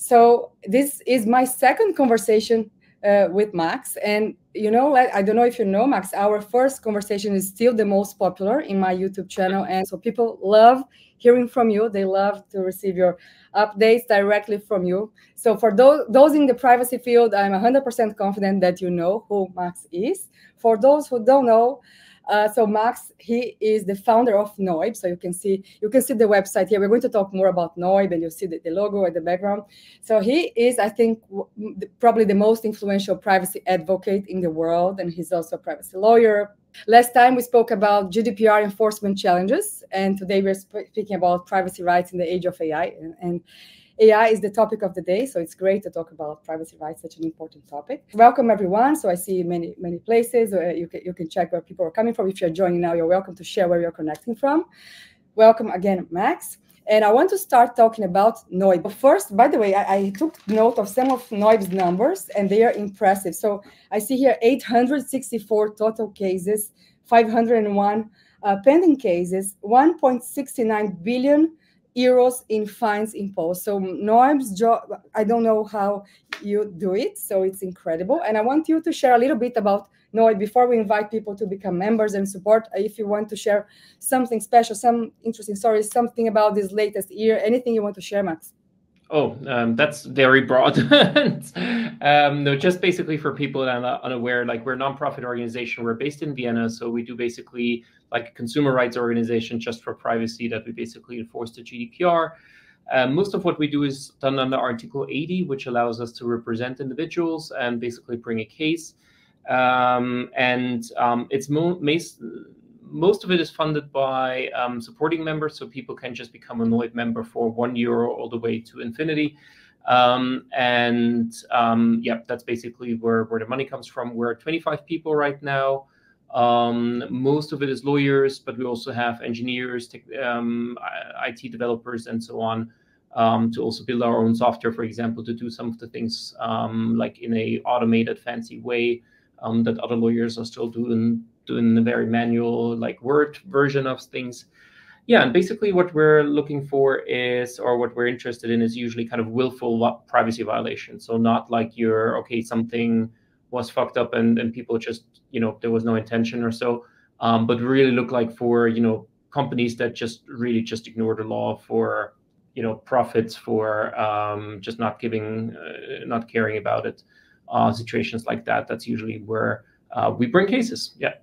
So this is my second conversation with Max. And you know, I don't know if you know, Max, our first conversation is still the most popular in my YouTube channel. And so people love hearing from you. They love to receive your updates directly from you. So for those in the privacy field, I'm 100% confident that you know who Max is. For those who don't know, so Max, he is the founder of noyb. So you can see the website here. We're going to talk more about noyb, and you'll see the logo at the background. So he is, I think, probably the most influential privacy advocate in the world, and he's also a privacy lawyer. Last time we spoke about GDPR enforcement challenges, and today we're speaking about privacy rights in the age of AI. And AI is the topic of the day, so it's great to talk about privacy rights, such an important topic. Welcome, everyone. So I see many places. You can check where people are coming from. If you're joining now, you're welcome to share where you're connecting from. Welcome again, Max. And I want to start talking about noyb. First, by the way, I took note of some of noyb's numbers, and they are impressive. So I see here 864 total cases, 501 pending cases, 1.69 billion euros in fines imposed. So noyb's job, I don't know how you do it, so it's incredible. And I want you to share a little bit about noyb before we invite people to become members and support. If you want to share something special, some interesting stories, something about this latest year, anything you want to share, Max? Oh, that's very broad. No, just basically for people that are unaware, like we're a nonprofit organization. We're based in Vienna, so we do basically like a consumer rights organization just for privacy that we basically enforce the GDPR. Most of what we do is done under Article 80, which allows us to represent individuals and basically bring a case. It's most of it is funded by supporting members, so people can just become a noyb member for €1 all the way to infinity. Yeah, that's basically where the money comes from. We're 25 people right now. Most of it is lawyers, but we also have engineers, IT developers, and so on, to also build our own software, for example, to do some of the things like in a automated, fancy way that other lawyers are still doing the very manual, like Word version of things. Yeah, and basically what we're looking for is, or what we're interested in is usually kind of willful privacy violation. So not like something was fucked up and people just, there was no intention or so, but really look like for, companies that just really just ignore the law for, profits, for just not caring about it. Situations like that, that's usually where we bring cases. Yeah.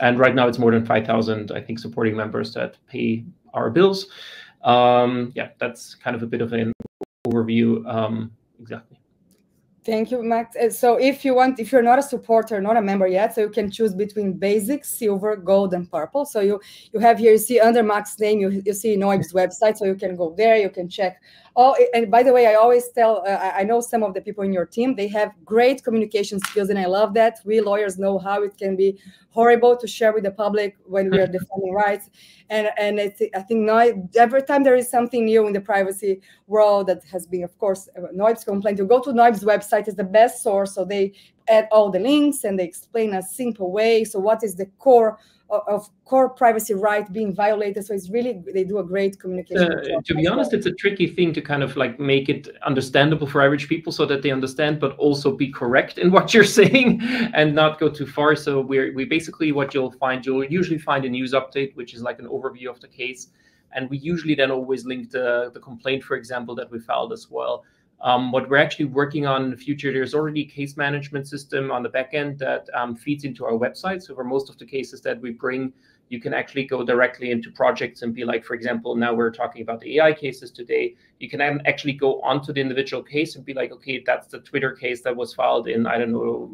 And right now it's more than 5,000, I think, supporting members that pay our bills. Yeah, that's kind of a bit of an overview. Exactly. Thank you, Max. So if you're not a supporter, not a member yet, so you can choose between basic, silver, gold, and purple. So you have here, you see under Max's name, you see noyb's website, so you can go there, you can check. Oh, and by the way, I always tell, I know some of the people in your team, they have great communication skills, and I love that. We lawyers know how it can be horrible to share with the public when we are defending rights. And I think every time there is something new in the privacy world that has been, of course, noyb's complaint, you go to noyb's website, is the best source. So they add all the links and they explain a simple way. So what is the core privacy right being violated? So it's really, they do a great communication job. To be honest, it's a tricky thing to kind of like make it understandable for average people so that they understand, but also be correct in what you're saying and not go too far. So we basically, what you'll usually find a news update, which is like an overview of the case. And we usually then always link the complaint, for example, that we filed as well. What we're actually working on in the future, there's already a case management system on the back end that feeds into our website. So for most of the cases that we bring, you can actually go directly into projects and be like, for example, now we're talking about the AI cases today. You can actually go onto the individual case and be like, okay, that's the Twitter case that was filed in, I don't know,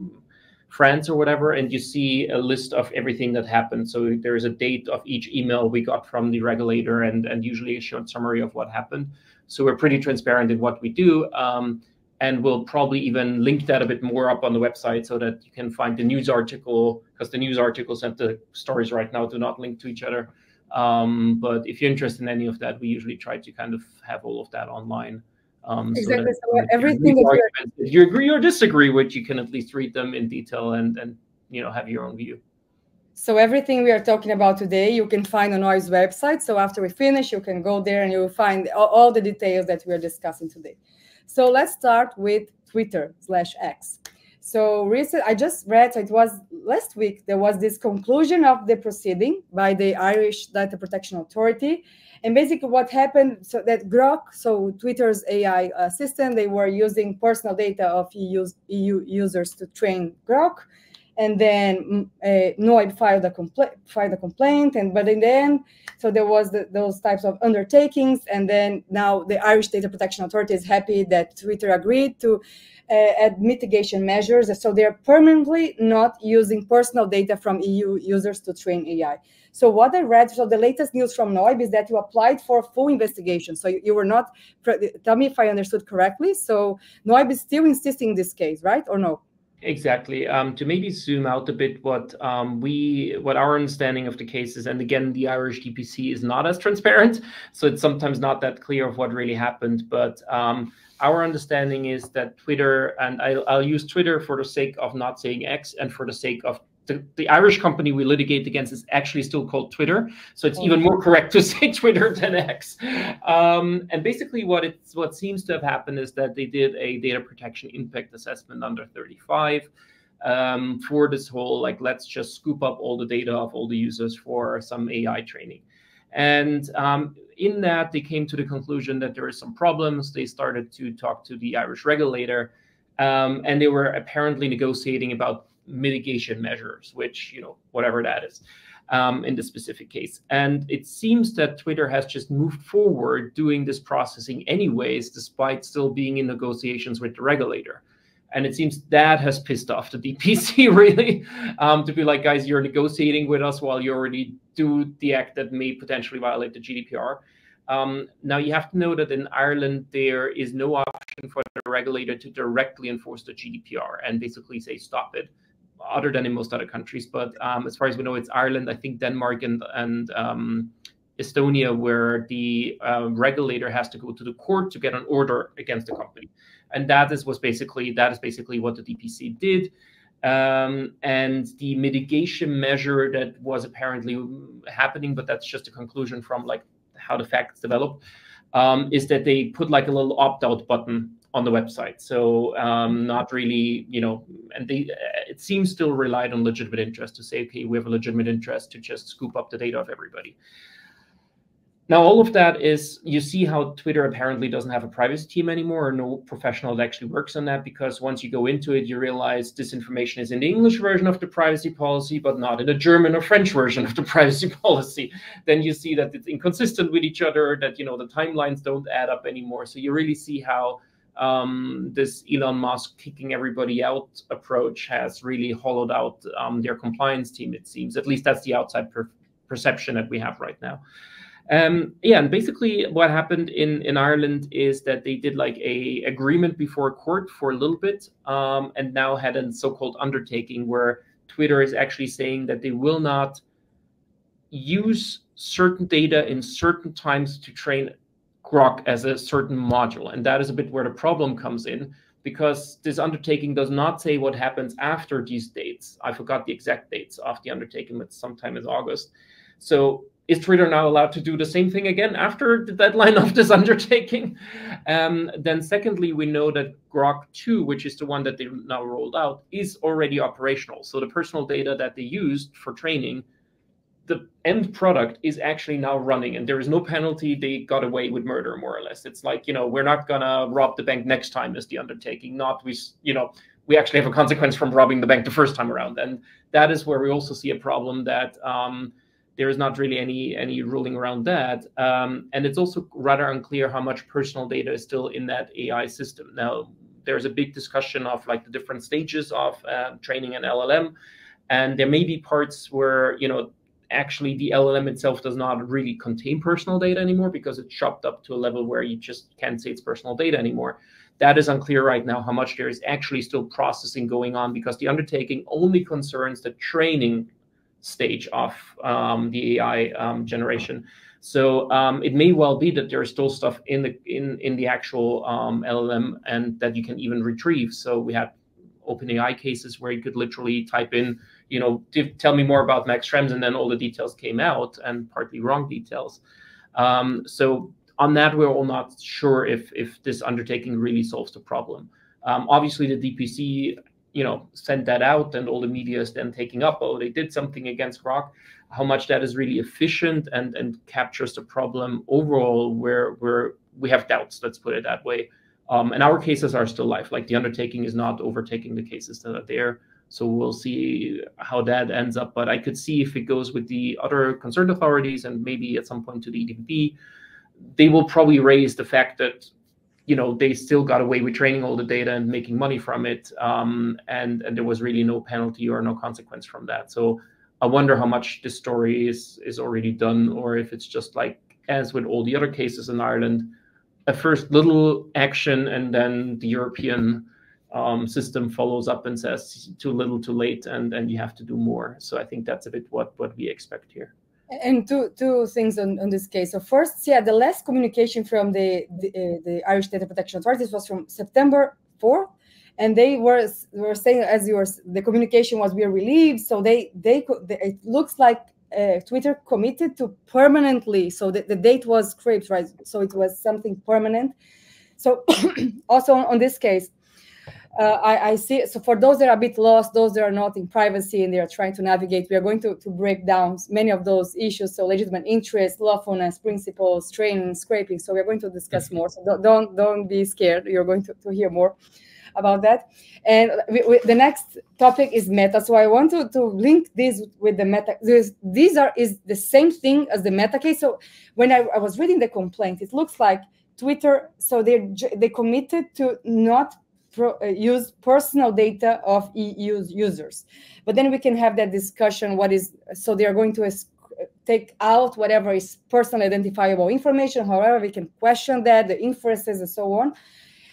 France or whatever, and you see a list of everything that happened. So there is a date of each email we got from the regulator and usually a short summary of what happened. So we're pretty transparent in what we do, and we'll probably even link that a bit more up on the website so that you can find the news article, because the news articles and the stories right now do not link to each other. But if you're interested in any of that, we usually try to kind of have all of that online. Exactly. So everything if you agree or disagree with, you can at least read them in detail and have your own view. So everything we are talking about today, you can find on noy's website. So after we finish, you can go there and you will find all the details that we are discussing today. So let's start with Twitter/X. So I just read, so it was last week, there was this conclusion of the proceeding by the Irish Data Protection Authority. And basically what happened, so that Grok, so Twitter's AI system, they were using personal data of EU users to train Grok. And then noyb filed a complaint, but in the end, so there was those types of undertakings, and then now the Irish Data Protection Authority is happy that Twitter agreed to add mitigation measures, so they're permanently not using personal data from EU users to train AI. So what I read, so the latest news from noyb is that you applied for full investigation. So you were not, tell me if I understood correctly. So noyb is still insisting this case, right, or no? Exactly. To maybe zoom out a bit, what our understanding of the case is, and again, the Irish DPC is not as transparent, so it's sometimes not that clear of what really happened. But our understanding is that Twitter, and I'll use Twitter for the sake of not saying X, and for the sake of the Irish company we litigate against is actually still called Twitter, so it's even more correct to say Twitter than X. And basically, what seems to have happened is that they did a data protection impact assessment under 35 for this whole, like, let's just scoop up all the data of all the users for some AI training. And in that, they came to the conclusion that there are some problems. They started to talk to the Irish regulator, and they were apparently negotiating about mitigation measures, which, whatever that is, in the specific case. And it seems that Twitter has just moved forward doing this processing anyways, despite still being in negotiations with the regulator. And it seems that has pissed off the DPC really, to be like, guys, you're negotiating with us while you already do the act that may potentially violate the GDPR. Now, you have to know that in Ireland, there is no option for the regulator to directly enforce the GDPR and basically say, stop it, other than in most other countries. But as far as we know, it's Ireland, I think Denmark and Estonia, where the regulator has to go to the court to get an order against the company. And that is basically what the DPC did. And the mitigation measure that was apparently happening, but that's just a conclusion from like how the facts develop, is that they put like a little opt-out button on the website. So not really, and it seems still relied on legitimate interest to say, okay, we have a legitimate interest to just scoop up the data of everybody. Now, all of that is, you see how Twitter apparently doesn't have a privacy team anymore, or no professional that actually works on that, because once you go into it, you realize this information is in the English version of the privacy policy, but not in the German or French version of the privacy policy. Then you see that it's inconsistent with each other, that, the timelines don't add up anymore. So you really see how this Elon Musk kicking everybody out approach has really hollowed out their compliance team, it seems. At least that's the outside perception that we have right now. And basically what happened in Ireland is that they did like a agreement before court for a little bit, and now had a so-called undertaking where Twitter is actually saying that they will not use certain data in certain times to train Grok as a certain module. And that is a bit where the problem comes in, because this undertaking does not say what happens after these dates. I forgot the exact dates of the undertaking, but sometime in August. So is Twitter now allowed to do the same thing again after the deadline of this undertaking? Then secondly, we know that Grok 2, which is the one that they now rolled out, is already operational. So the personal data that they used for training, the end product is actually now running, and there is no penalty. They got away with murder, more or less. It's like, we're not gonna rob the bank next time is the undertaking. We actually have a consequence from robbing the bank the first time around. And that is where we also see a problem that there is not really any ruling around that. And it's also rather unclear how much personal data is still in that AI system. Now, there's a big discussion of like the different stages of training an LLM. And there may be parts where, actually the LLM itself does not really contain personal data anymore, because it's chopped up to a level where you just can't say it's personal data anymore. That is unclear right now how much there is actually still processing going on, because the undertaking only concerns the training stage of the AI generation. So it may well be that there is still stuff in the actual LLM and that you can even retrieve. So we had OpenAI cases where you could literally type in, tell me more about Max Schrems, and then all the details came out, and partly wrong details. So on that, we're all not sure if this undertaking really solves the problem. Obviously, the DPC, sent that out, and all the media is then taking up, oh, they did something against Grok. How much that is really efficient and captures the problem overall, where we have doubts, let's put it that way. And our cases are still live. Like, the undertaking is not overtaking the cases that are there. So we'll see how that ends up. But I could see if it goes with the other concerned authorities and maybe at some point to the EDPB, they will probably raise the fact that, they still got away with training all the data and making money from it. And there was really no penalty or no consequence from that. So I wonder how much this story is already done, or if it's just like, as with all the other cases in Ireland, a first little action and then the European system follows up and says too little, too late, and you have to do more. So I think that's a bit what we expect here. And two things on this case. So first, the last communication from the Irish Data Protection Authorities was from September 4th, and they were saying, the communication was, we are relieved. So it looks like Twitter committed to permanently. So the date was scraped, right? So it was something permanent. So also on this case, I see. So for those that are a bit lost, those that are not in privacy and they are trying to navigate, we are going to break down many of those issues. So legitimate interest, lawfulness, principles, training, scraping. So we're going to discuss more. So don't be scared. You're going to hear more about that. And the next topic is meta. So I want to link this with the meta. Is the same thing as the meta case. So when I was reading the complaint, it looks like Twitter. So they committed to not use personal data of EU users, but then we can have that discussion. So they are going to take out whatever is personally identifiable information. However, we can question that, the inferences and so on.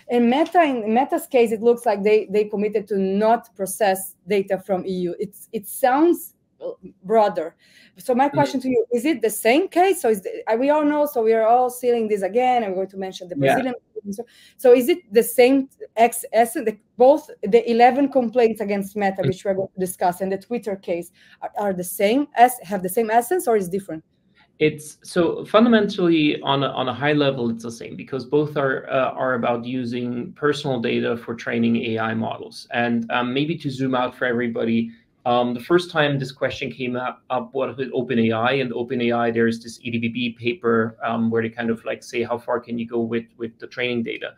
In Meta's case, it looks like they committed to not process data from EU. It sounds broader. So my question to you, is it the same case? So we all know, so we are all seeing this again, and we're going to mention the Brazilian. So is it the same both the 11 complaints against Meta, which we're going to discuss, and the Twitter case are the same, have the same essence, or is different? It's so fundamentally on a high level, it's the same, because both are about using personal data for training AI models. And maybe to zoom out for everybody, the first time this question came up was with OpenAI, and OpenAI, there's this EDPB paper where they kind of like say, how far can you go with the training data?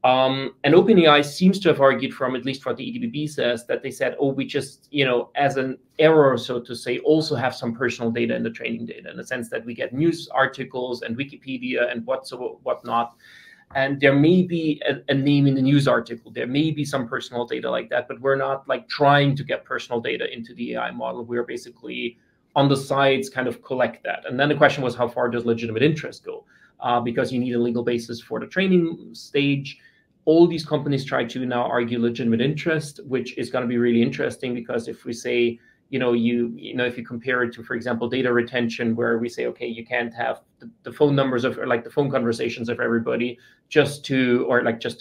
And OpenAI seems to have argued, from at least what the EDPB says, that they said, oh, we just, as an error, so to say, also have some personal data in the training data, in the sense that we get news articles and Wikipedia and whatnot. And there may be a name in the news article. There may be some personal data like that, but we're not like trying to get personal data into the AI model. We're basically on the sides kind of collect that. And then the question was, how far does legitimate interest go? Because you need a legal basis for the training stage. All these companies try to now argue legitimate interest, which is going to be really interesting, because if we say, if you compare it to, for example, data retention, where we say, okay, you can't have the phone numbers of, or like the phone conversations of everybody just to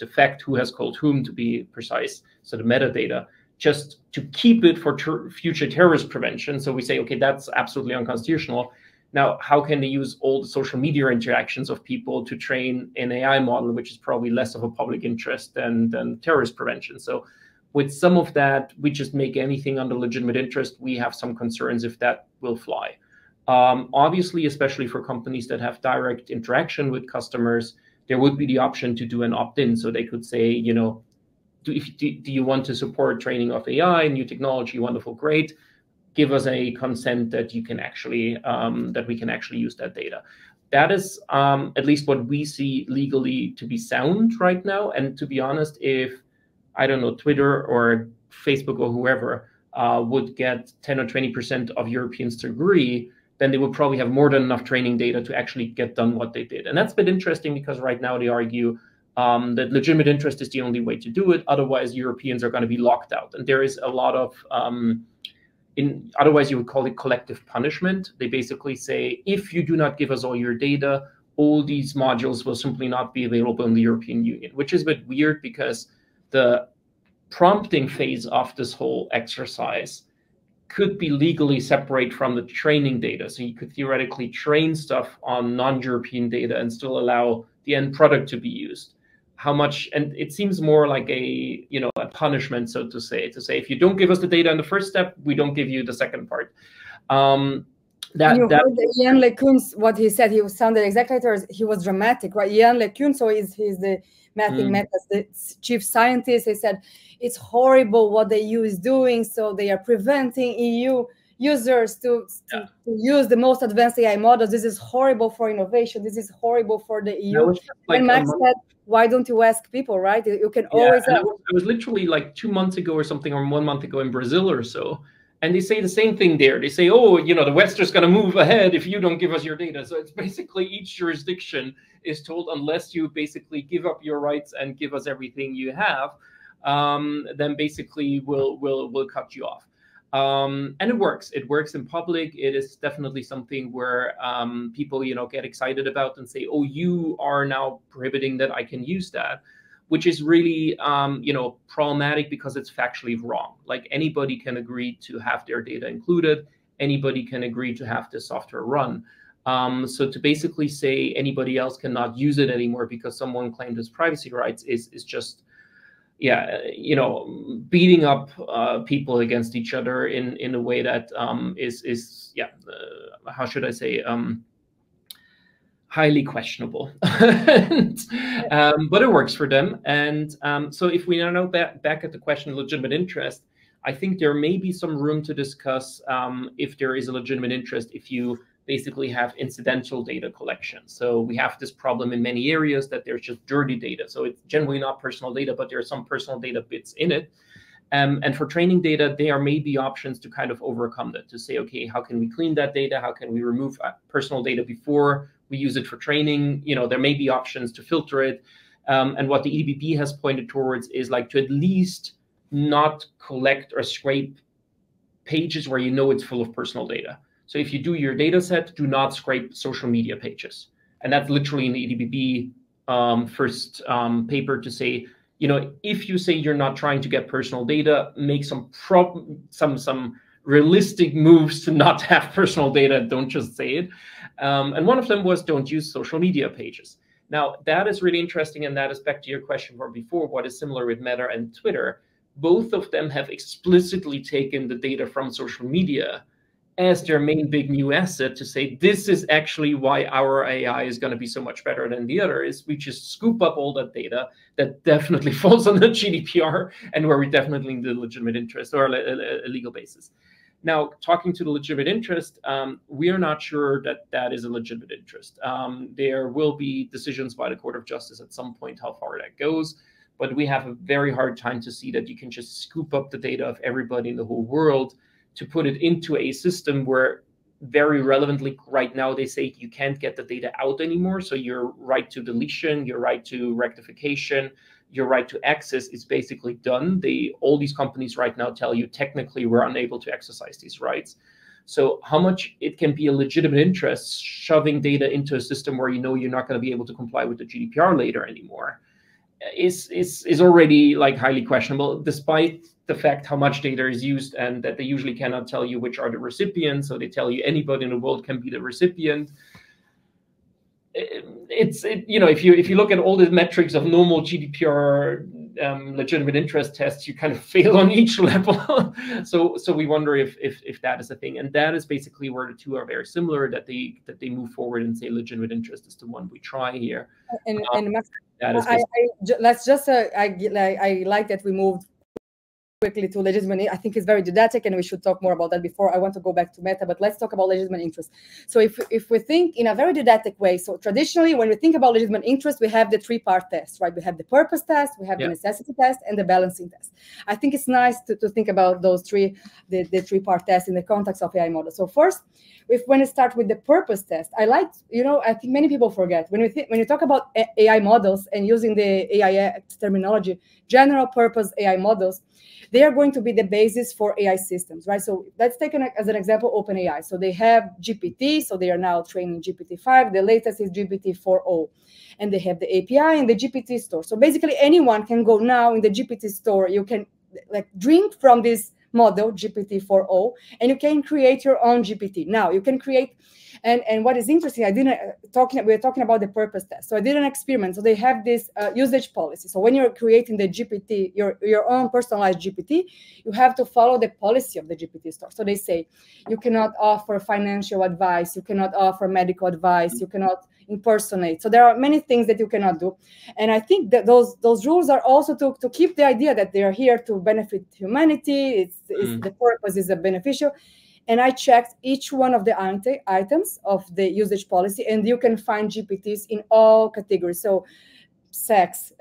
affect who has called whom, to be precise. So the metadata, just to keep it for future terrorist prevention. So we say, okay, that's absolutely unconstitutional. Now, how can they use all the social media interactions of people to train an AI model, which is probably less of a public interest than terrorist prevention? So with some of that, we just make anything under legitimate interest. We have some concerns if that will fly. Obviously, especially for companies that have direct interaction with customers, there would be the option to do an opt-in. So they could say, do you want to support training of AI, new technology? Wonderful, great. Give us a consent that you can actually that we can actually use that data. That is at least what we see legally to be sound right now. And to be honest, if I don't know, Twitter or Facebook or whoever would get 10 or 20% of Europeans to agree, then they would probably have more than enough training data to actually get done what they did. And that's a bit interesting, because right now they argue that legitimate interest is the only way to do it. Otherwise, Europeans are going to be locked out. And there is a lot of otherwise you would call it collective punishment. They basically say, if you do not give us all your data, all these modules will simply not be available in the European Union, which is a bit weird, because the prompting phase of this whole exercise could be legally separate from the training data. So you could theoretically train stuff on non-European data and still allow the end product to be used. How much, and it seems more like a, you know, a punishment, so to say if you don't give us the data in the first step, we don't give you the second part. You heard Ian LeCun, what he said, he sounded exactly, he was dramatic, right? Ian LeCun, so he's the the chief scientist. He said, it's horrible what the EU is doing, so they are preventing EU users to use the most advanced AI models. This is horrible for innovation. This is horrible for the EU. And Max said, why don't you ask people, right? You can always ask. It was literally like 2 months ago or something, or 1 month ago in Brazil or so. And they say the same thing there. They say, oh, you know, the West is going to move ahead if you don't give us your data. So it's basically each jurisdiction is told, unless you basically give up your rights and give us everything you have, then basically we'll cut you off. And it works. It works in public. It is definitely something where people, you know, get excited about and say, oh, you are now prohibiting that I can use that, which is really, you know, problematic because it's factually wrong. Like, anybody can agree to have their data included. Anybody can agree to have this software run. So to basically say anybody else cannot use it anymore because someone claimed his privacy rights is just, yeah, you know, beating up people against each other in a way that is how should I say, highly questionable. But it works for them. And so if we now back at the question of legitimate interest, I think there may be some room to discuss if there is a legitimate interest if you basically have incidental data collection. So we have this problem in many areas that there's just dirty data. So it's generally not personal data, but there are some personal data bits in it. And for training data, there may be options to kind of overcome that, to say, okay, how can we clean that data? How can we remove personal data before we use it for training? You know, there may be options to filter it. And what the EDPB has pointed towards is like to at least not collect or scrape pages where you know it's full of personal data. So if you do your data set, do not scrape social media pages. And that's literally in the EDPB first paper to say, you know, if you say you're not trying to get personal data, make some realistic moves to not have personal data. Don't just say it. And one of them was don't use social media pages. Now, that is really interesting. And that is back to your question from before, what is similar with Meta and Twitter. Both of them have explicitly taken the data from social media as their main big new asset to say, this is actually why our AI is going to be so much better than the other, is we just scoop up all that data that definitely falls on the GDPR and where we definitely need a legitimate interest or a legal basis. Now, talking to the legitimate interest, we are not sure that that is a legitimate interest. There will be decisions by the Court of Justice at some point how far that goes, but we have a very hard time to see that you can just scoop up the data of everybody in the whole world to put it into a system where very relevantly right now they say you can't get the data out anymore. So your right to deletion, your right to rectification, your right to access is basically done. All these companies right now tell you technically we're unable to exercise these rights. So how much it can be a legitimate interest shoving data into a system where you know you're not going to be able to comply with the GDPR later anymore is already like highly questionable, despite the fact how much data is used and that they usually cannot tell you which are the recipients. So they tell you anybody in the world can be the recipient. You know, if you look at all the metrics of normal GDPR legitimate interest tests, you kind of fail on each level. so we wonder if that is a thing, and that is basically where the two are very similar. That they move forward and say legitimate interest is the one we try here. And Max, let's just I like that we moved quickly to legitimate. I think it's very didactic, and we should talk more about that before I want to go back to Meta, but let's talk about legitimate interest. So if we think in a very didactic way, so traditionally when we think about legitimate interest, we have the three-part test, right? We have the purpose test, we have the necessity test, and the balancing test. I think it's nice to think about those three, the three-part test in the context of AI models. So first, when you start with the purpose test, I think many people forget when you talk about AI models and using the AI Act terminology, general purpose AI models, they are going to be the basis for AI systems, right? So let's take as an example OpenAI. So they have GPT, so they are now training GPT-5. The latest is GPT-4o. And they have the API and the GPT store. So basically anyone can go now in the GPT store. You can like drink from this model GPT-4o, and you can create your own GPT. Now you can create, and what is interesting, we were talking about the purpose test. So I did an experiment. So they have this usage policy. So when you're creating the GPT, your own personalized GPT, you have to follow the policy of the GPT store. So they say you cannot offer financial advice, you cannot offer medical advice, you cannot impersonate. So there are many things that you cannot do. And I think that those rules are also to keep the idea that they are here to benefit humanity. The purpose is beneficial. And I checked each one of the items of the usage policy, and you can find GPTs in all categories. So sex,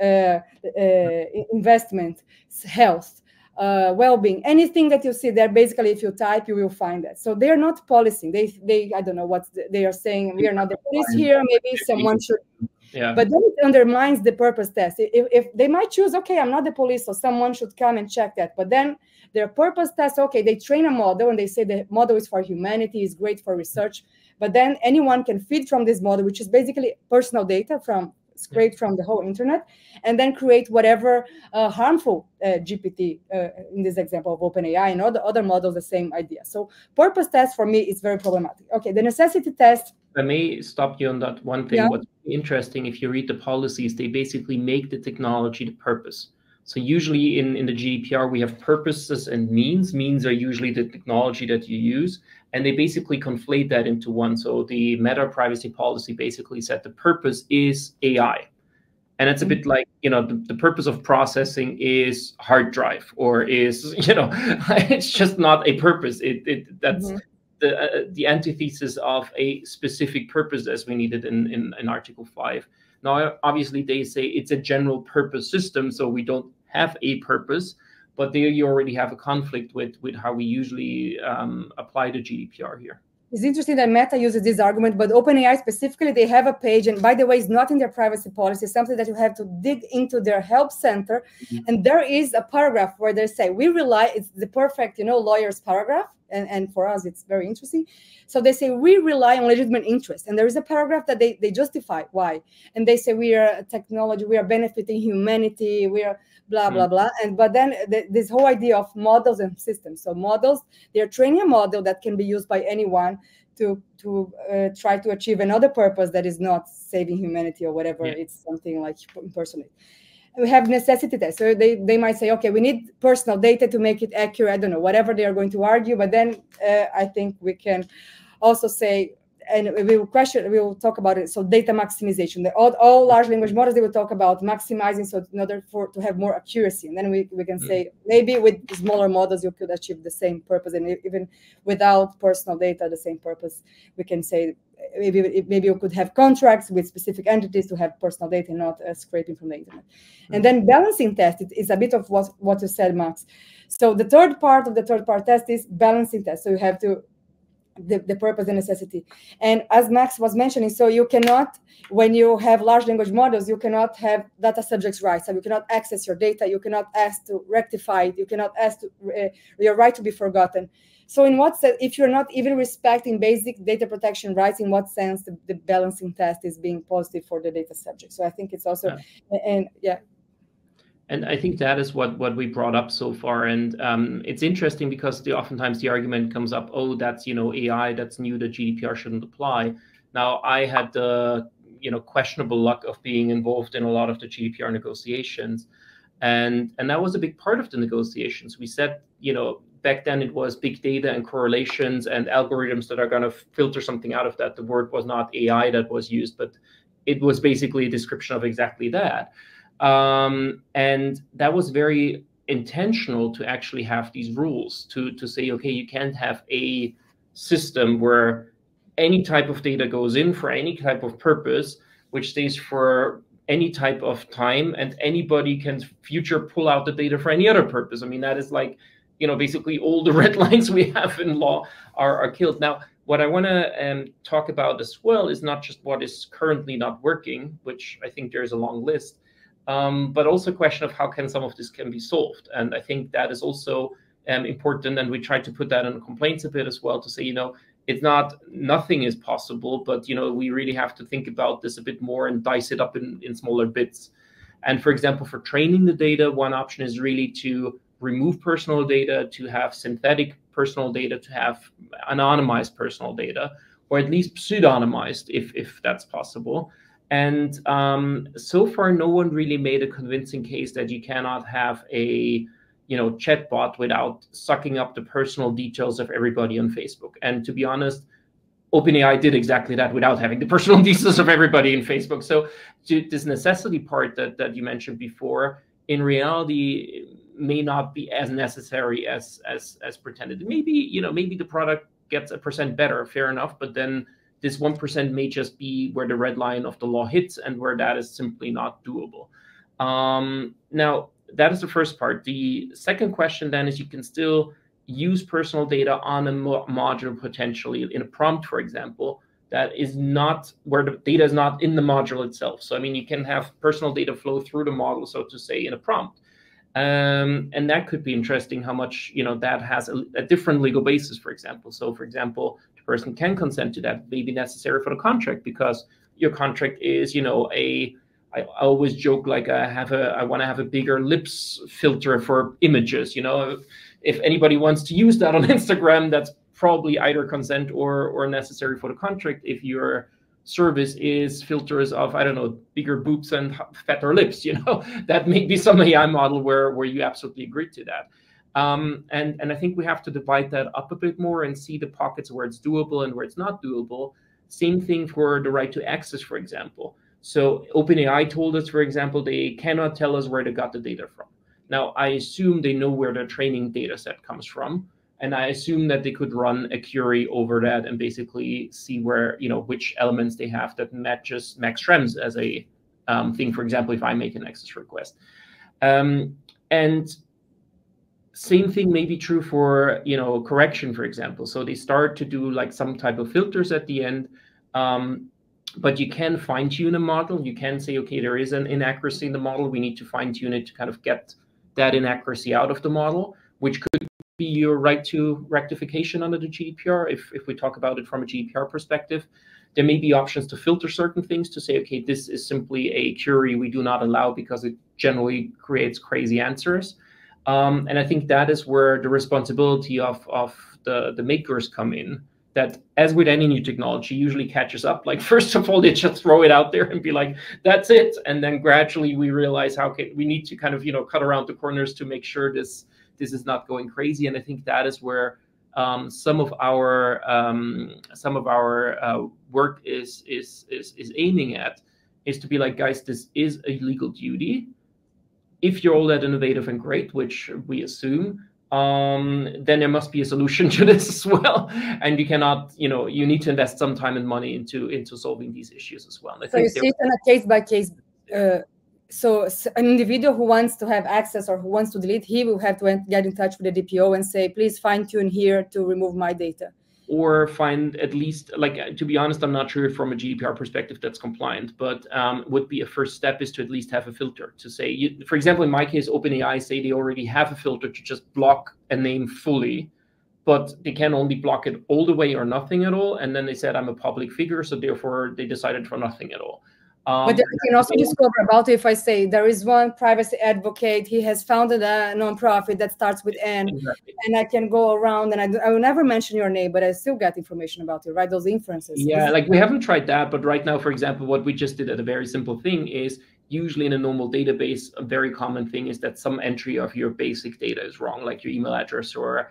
investment, health, well-being, anything that you see there, basically, if you type, you will find that. So they're not policing. They I don't know what they are saying. We are not the police here. Maybe someone should. Yeah. But then it undermines the purpose test. If they might choose, okay, I'm not the police, so someone should come and check that. But then their purpose test, okay, they train a model and they say the model is for humanity, is great for research. But then anyone can feed from this model, which is basically personal data scraped from the whole internet, and then create whatever harmful GPT, in this example of OpenAI and other models, the same idea. So purpose test for me is very problematic. Okay, the necessity test. I may stop you on that one thing. Yeah. What's interesting, if you read the policies, they basically make the technology the purpose. So usually in the GDPR, we have purposes and means. Means are usually the technology that you use, and they basically conflate that into one. So the Meta privacy policy basically said the purpose is AI. And it's a bit like, the purpose of processing is hard drive, or is, it's just not a purpose. That's the antithesis of a specific purpose as we need it in Article 5. Now, obviously, they say it's a general purpose system, so we don't have a purpose, but there you already have a conflict with how we usually apply the GDPR here. It's interesting that Meta uses this argument, but OpenAI specifically, they have a page, and by the way, it's not in their privacy policy. It's something that you have to dig into their help center, and there is a paragraph where they say, we rely, it's the perfect, lawyer's paragraph, and for us, it's very interesting. So they say, we rely on legitimate interest, and there is a paragraph that they justify why, and they say, we are a technology, we are benefiting humanity, we are blah, blah, blah. But then this whole idea of models and systems. So models, they're training a model that can be used by anyone to try to achieve another purpose that is not saving humanity or whatever. Yeah. It's something like impersonate. We have necessity tests. So they might say, okay, we need personal data to make it accurate. I don't know, whatever they are going to argue. But then I think we can also say, and we will talk about it. So data maximization, all large language models, they will talk about maximizing, so in order to have more accuracy. And then we can say, maybe with smaller models, you could achieve the same purpose. And even without personal data, the same purpose, we can say, maybe you could have contracts with specific entities to have personal data, not scraping from the internet. And then balancing test is a bit of what you said, Max. So the third part of the third-part test is balancing test. So you have to the purpose and necessity. And as Max was mentioning, so you cannot, when you have large language models, you cannot have data subjects' rights. So you cannot access your data. You cannot ask to rectify it. You cannot ask your right to be forgotten. So in what sense, if you're not even respecting basic data protection rights, in what sense the balancing test is being positive for the data subject? So I think it's also, And I think that is what we brought up so far. And it's interesting because oftentimes the argument comes up, oh, that's, AI, that's new, the GDPR shouldn't apply. Now, I had the, questionable luck of being involved in a lot of the GDPR negotiations. And that was a big part of the negotiations. We said, back then it was big data and correlations and algorithms that are going to filter something out of that. The word was not AI that was used, but it was basically a description of exactly that. And that was very intentional to actually have these rules to say, okay, you can't have a system where any type of data goes in for any type of purpose, which stays for any type of time, and anybody can future pull out the data for any other purpose. I mean, that is like, basically all the red lines we have in law are killed. Now, what I want to talk about as well is not just what is currently not working, which I think there's a long list, but also a question of how can some of this can be solved. And I think that is also important. And we try to put that in complaints a bit as well to say, it's not, nothing is possible, but, we really have to think about this a bit more and dice it up in smaller bits. And for example, for training the data, one option is really to remove personal data, to have synthetic personal data, to have anonymized personal data, or at least pseudonymized if that's possible. And so far, no one really made a convincing case that you cannot have a chatbot without sucking up the personal details of everybody on Facebook. And to be honest, OpenAI did exactly that without having the personal details of everybody in Facebook. So this necessity part that you mentioned before, in reality, may not be as necessary as pretended. Maybe the product gets 1% better, fair enough, but then this 1% may just be where the red line of the law hits and where that is simply not doable. Now, that is the first part. The second question then is you can still use personal data on a module potentially in a prompt, for example, that is not where the data is not in the module itself. So, I mean, you can have personal data flow through the model, so to say, in a prompt. And that could be interesting how much, that has a different legal basis, for example. So, for example, the person can consent to that, may be necessary for the contract because your contract is, I always joke like I want to have a bigger lips filter for images. If anybody wants to use that on Instagram, that's probably either consent or necessary for the contract. If your service is filters of, I don't know, bigger boobs and fatter lips, that may be some AI model where you absolutely agree to that. And I think we have to divide that up a bit more and see the pockets where it's doable and where it's not doable. Same thing for the right to access, for example. So OpenAI told us, for example, they cannot tell us where they got the data from. Now, I assume they know where their training data set comes from. And I assume that they could run a query over that and basically see where, which elements they have that matches Max Schrems as a thing, for example, if I make an access request. And same thing may be true for, correction, for example. So they start to do like some type of filters at the end. But you can fine tune a model. You can say, okay, there is an inaccuracy in the model. We need to fine tune it to kind of get that inaccuracy out of the model, which could be your right to rectification under the GDPR. If we talk about it from a GDPR perspective, there may be options to filter certain things to say, okay, this is simply a query we do not allow because it generally creates crazy answers. And I think that is where the responsibility of the makers come in. That, as with any new technology, usually catches up. Like, first of all, they just throw it out there and be like, that's it. And then gradually we realize we need to kind of, cut around the corners to make sure this is not going crazy. And I think that is where some of our work is aiming at, is to be like, guys, this is a legal duty. If you're all that innovative and great, which we assume, then there must be a solution to this as well. And you cannot, you need to invest some time and money into solving these issues as well. So you see it on a case by case. So an individual who wants to have access or who wants to delete, he will have to get in touch with the DPO and say, please fine tune here to remove my data. Or find at least, like, to be honest, I'm not sure from a GDPR perspective that's compliant, but would be a first step is to at least have a filter to say, for example, in my case, OpenAI say they already have a filter to just block a name fully, but they can only block it all the way or nothing at all. And then they said, I'm a public figure, so therefore they decided for nothing at all. But I can also discover about it if I say there is one privacy advocate, he has founded a nonprofit that starts with N, exactly. And I can go around and I will never mention your name, but I still get information about you, right? Those inferences. Yeah, like we haven't tried that, but right now, for example, what we just did at a very simple thing is usually in a normal database, a very common thing is that some entry of your basic data is wrong, like your email address or,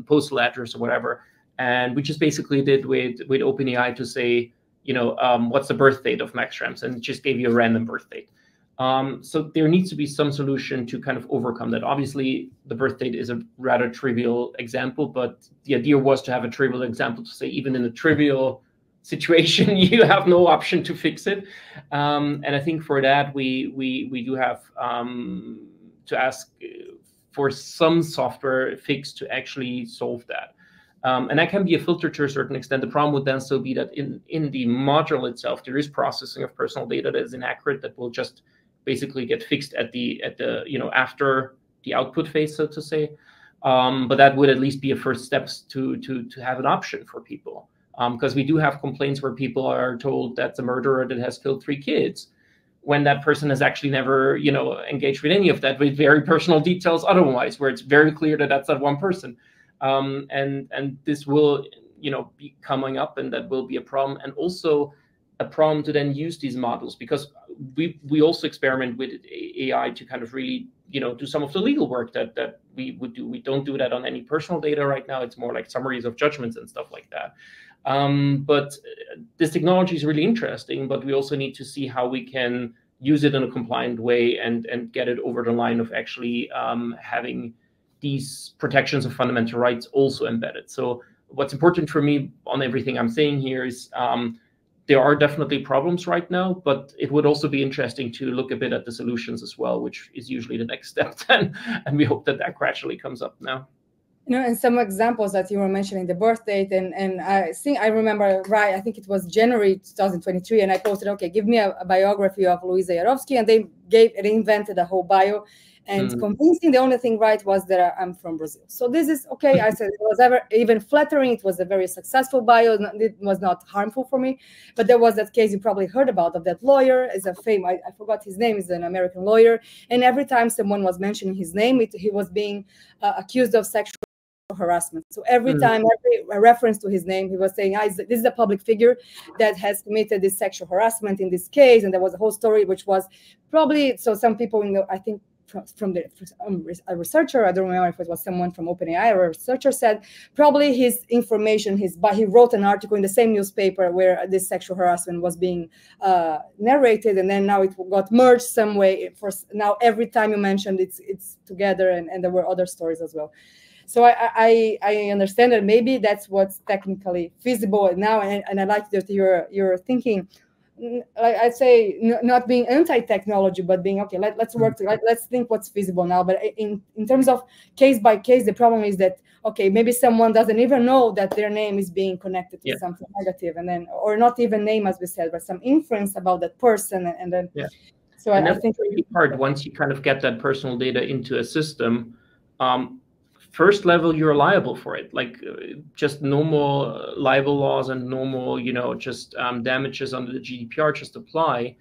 postal address or whatever. And we just basically did with OpenAI to say, what's the birth date of Max Schrems, and it just gave you a random birth date. So there needs to be some solution to kind of overcome that. Obviously, the birth date is a rather trivial example, but the idea was to have a trivial example to say, even in a trivial situation, you have no option to fix it. And I think for that, we do have to ask for some software fix to actually solve that. And that can be a filter to a certain extent. The problem would then still be that in the module itself, there is processing of personal data that is inaccurate that will just basically get fixed at the after the output phase, so to say. But that would at least be a first steps to have an option for people, because we do have complaints where people are told that's a murderer that has killed 3 kids. when that person has actually never, engaged with any of that, with very personal details otherwise, where it's very clear that that's that one person. And this will, be coming up, and that will be a problem. And also a problem to then use these models, because we also experiment with AI to kind of really, do some of the legal work that we would do. We don't do that on any personal data right now. It's more like summaries of judgments and stuff like that. But this technology is really interesting, but we also need to see how we can use it in a compliant way and get it over the line of actually having these protections of fundamental rights also embedded. So what's important for me on everything I'm saying here is there are definitely problems right now, but it would also be interesting to look a bit at the solutions as well, which is usually the next step then. And we hope that gradually comes up now. And some examples that you were mentioning, the birth date, and I think I remember, right, I think it was January 2023, and I posted, okay, give me a biography of Louisa Jarowski, and they invented a whole bio, and convincing. The only thing right was that I'm from Brazil. So this is okay. I said it was even flattering. It was a very successful bio. It was not harmful for me. But there was that case you probably heard about of that lawyer. Is a I forgot his name. Is an American lawyer. And every time someone was mentioning his name, he was being accused of sexual harassment. So every time, every reference to his name, he was saying, this is a public figure that has committed this sexual harassment in this case. And there was a whole story, which was probably, so some people, I think, from a researcher, I don't remember if it was someone from OpenAI or a researcher, said probably his information, he wrote an article in the same newspaper where this sexual harassment was being narrated, and then now it got merged some way. For now, every time you mentioned it's together, and there were other stories as well. So I understand that maybe that's what's technically feasible now, and I like that you're thinking. Like I'd say, not being anti-technology, but being okay. Let's work. Let's think what's feasible now. But in terms of case by case, the problem is that okay, maybe someone doesn't even know that their name is being connected to something negative, and then, or not even name, as we said, but some inference about that person, and then. So I think really hard once you kind of get that personal data into a system. First level, you're liable for it, like just normal libel laws and normal, just damages under the GDPR just apply.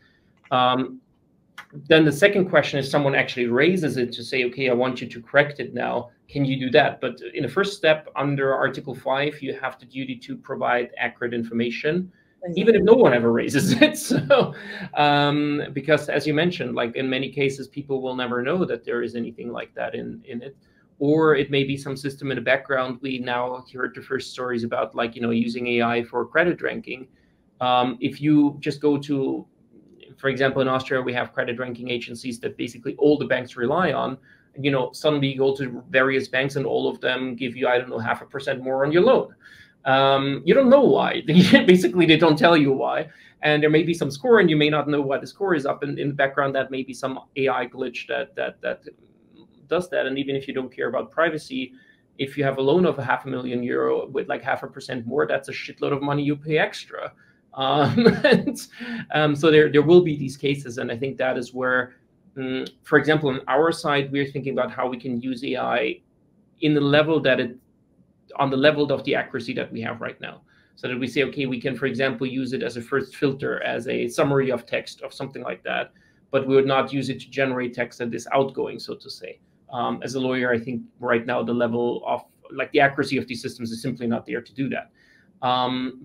Then the second question is someone actually raises it to say, okay, I want you to correct it now. Can you do that? But in the first step, under Article 5, you have the duty to provide accurate information, even if no one ever raises it. So, because as you mentioned, like in many cases, people will never know that there is anything like that in it. Or it may be some system in the background. We now heard the first stories about, like, using AI for credit ranking. If you just go to, for example, in Austria, we have credit ranking agencies that basically all the banks rely on. Suddenly you go to various banks and all of them give you, I don't know, 0.5% more on your loan. You don't know why. Basically, they don't tell you why. And there may be some score, and you may not know why the score is up. And in the background, that may be some AI glitch that does that. And even if you don't care about privacy, if you have a loan of €500,000 with like 0.5% more, that's a shitload of money you pay extra. So there will be these cases, and I think that is where, for example, on our side, we're thinking about how we can use AI in the level on the level of the accuracy that we have right now. So that we say, okay, we can, for example, use it as a first filter, as a summary of text of something like that, but we would not use it to generate text that is outgoing, so to say. As a lawyer, I think right now the level of like the accuracy of these systems is simply not there to do that.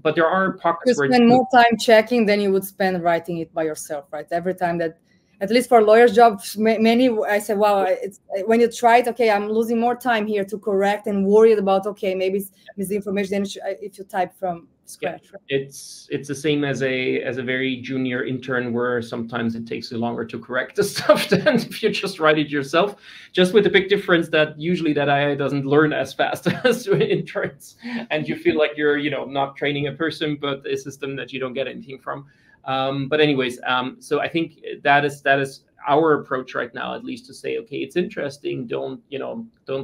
But there are pockets where you spend more time checking than you would spend writing it by yourself, right? Every time that, at least for lawyers' jobs, many, I say, wow, it's when you try it, okay, I'm losing more time here to correct and worried about, okay, maybe it's misinformation than if you type from scratch. Yeah. It's the same as a very junior intern, where sometimes it takes you longer to correct the stuff than if you just write it yourself, just with the big difference that usually that AI doesn't learn as fast as interns, and you feel like you're not training a person but a system that you don't get anything from. But anyways, so I think that is our approach right now, at least, to say, okay, it's interesting, don't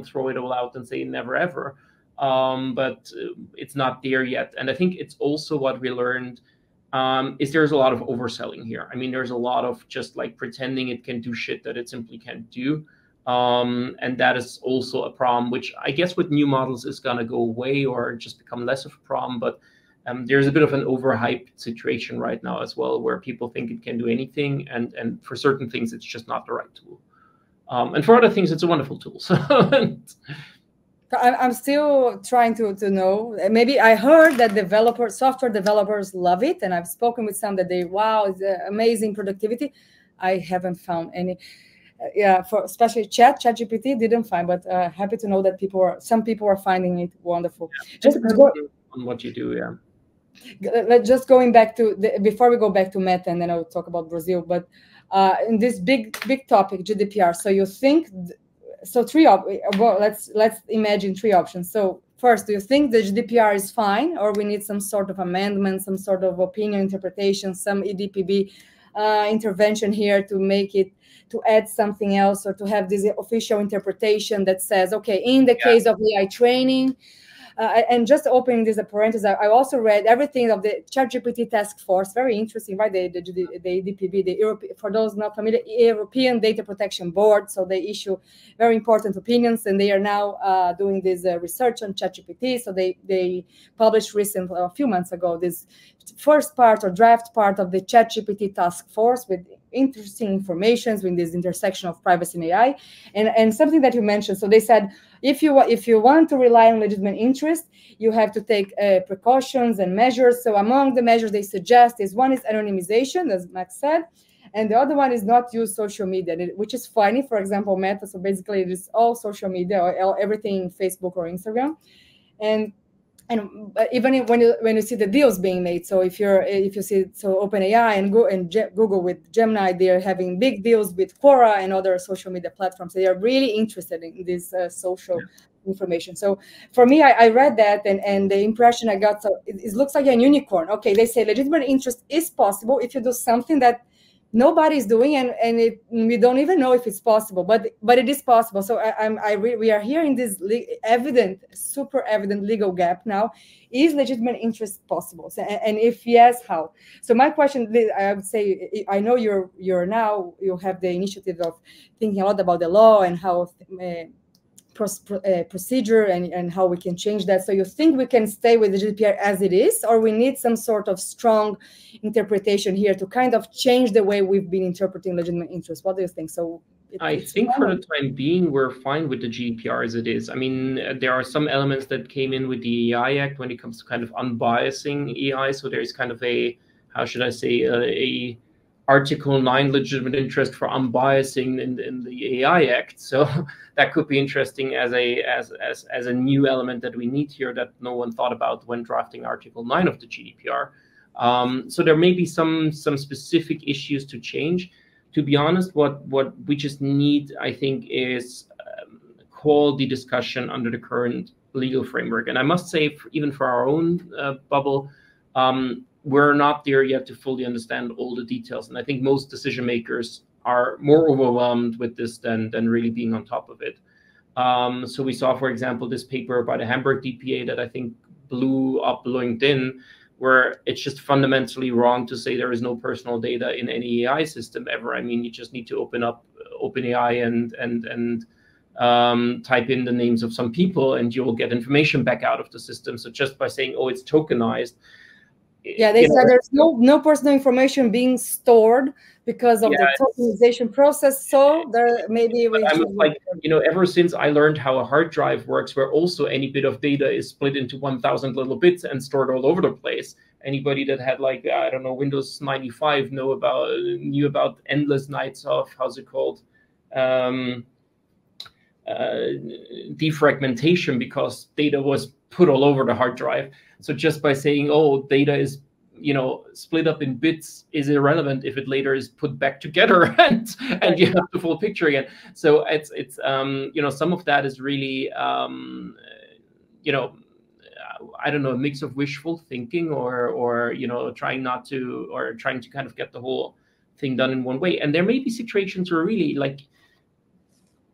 throw it all out and say never ever. But it's not there yet. And I think it's also what we learned is there's a lot of overselling here. I mean, there's a lot of just like pretending it can do shit that it simply can't do. And that is also a problem, which I guess with new models is going to go away or just become less of a problem. But there's a bit of an overhyped situation right now as well, where people think it can do anything, and for certain things it's just not the right tool. And for other things, it's a wonderful tool. So I'm still trying to know. Maybe I heard that software developers love it, and I've spoken with some that wow, it's amazing productivity. I haven't found any. Yeah, for especially ChatGPT didn't find, but happy to know that some people are finding it wonderful. Yeah, just on what you do, yeah. Just going back to before we go back to Meta, and then I'll talk about Brazil. But in this big topic, GDPR. So you think? So well, let's imagine three options. So first, do you think the GDPR is fine, or we need some sort of amendment, some sort of opinion interpretation, some EDPB intervention here to make it, to add something else, or to have this official interpretation that says, okay, in the case of AI training, and just opening this parenthesis, I also read everything of the ChatGPT task force. Very interesting, right? The EDPB, the European, for those not familiar, European Data Protection Board. So they issue very important opinions, and they are now doing this research on ChatGPT. So they published recently, a few months ago, this first part or draft part of the ChatGPT task force with interesting information with this intersection of privacy and AI, and something that you mentioned. So they said, if you want to rely on legitimate interest, you have to take precautions and measures. So among the measures they suggest is one is anonymization, as Max said, and the other one is not use social media, which is funny. For example, Meta. So basically, it is all social media, or everything, Facebook or Instagram, and even when you see the deals being made, so if you see, so OpenAI and Google with Gemini, they are having big deals with Quora and other social media platforms. They are really interested in this social information. So for me, I read that, and the impression I got, so it looks like a unicorn. Okay, they say legitimate interest is possible if you do something that nobody's doing, and we don't even know if it's possible, but it is possible. So we are here in this super evident legal gap now. Is legitimate interest possible? So, and if yes, how? So my question, I would say, I know you have the initiative of thinking a lot about the law and how procedure and how we can change that. So you think we can stay with the GDPR as it is, or we need some sort of strong interpretation here to kind of change the way we've been interpreting legitimate interest? What do you think? So I think for the time being, we're fine with the GDPR as it is. I mean, there are some elements that came in with the AI Act when it comes to kind of unbiasing AI. So there's kind of a, how should I say, a Article 9 legitimate interest for unbiasing in the AI Act. So that could be interesting as a new element that we need here that no one thought about when drafting Article 9 of the GDPR. So there may be some specific issues to change. To be honest, what we just need, I think, is quality discussion under the current legal framework. And I must say, even for our own bubble, we're not there yet to fully understand all the details. And I think most decision makers are more overwhelmed with this than really being on top of it. So we saw, for example, this paper by the Hamburg DPA that I think blew up LinkedIn, where it's just fundamentally wrong to say there is no personal data in any AI system ever. I mean, you just need to open up OpenAI and type in the names of some people, and you will get information back out of the system. So just by saying, oh, it's tokenized. Yeah, they said there's no personal information being stored because of the tokenization process. So there maybe we should, like, ever since I learned how a hard drive works, where also any bit of data is split into 1,000 little bits and stored all over the place. Anybody that had, like, I don't know, Windows 95 knew about endless nights of, how's it called, defragmentation, because data was put all over the hard drive. So just by saying, oh, data is, split up in bits is irrelevant if it later is put back together and you have the full picture again. So it's some of that is really, I don't know, a mix of wishful thinking or trying to kind of get the whole thing done in one way. And there may be situations where really, like,